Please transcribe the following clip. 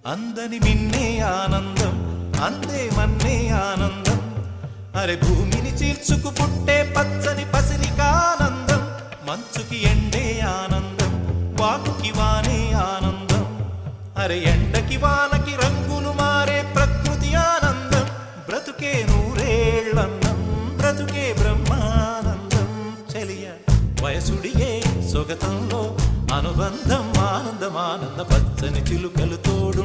అందని మిన్నే ఆనందం అందే మన్నే ఆనందం అరే భూమిని చీల్చుకు పుట్టే పచ్చని పసిరికానందం మంచుకి ఎండే ఆనందం వాకుకి వానే ఆనందం అరే ఎండకి వానకి రంగులు మారే ప్రకృతి ఆనందం బ్రతుకే నూరేళ్ళన్నం బ్రతుకే బ్రహ్మానందం చెలియ వయసుడియే సొగతంలో అనుబంధం ఆనందం ఆనంద పచ్చని చిలుకలు తోడు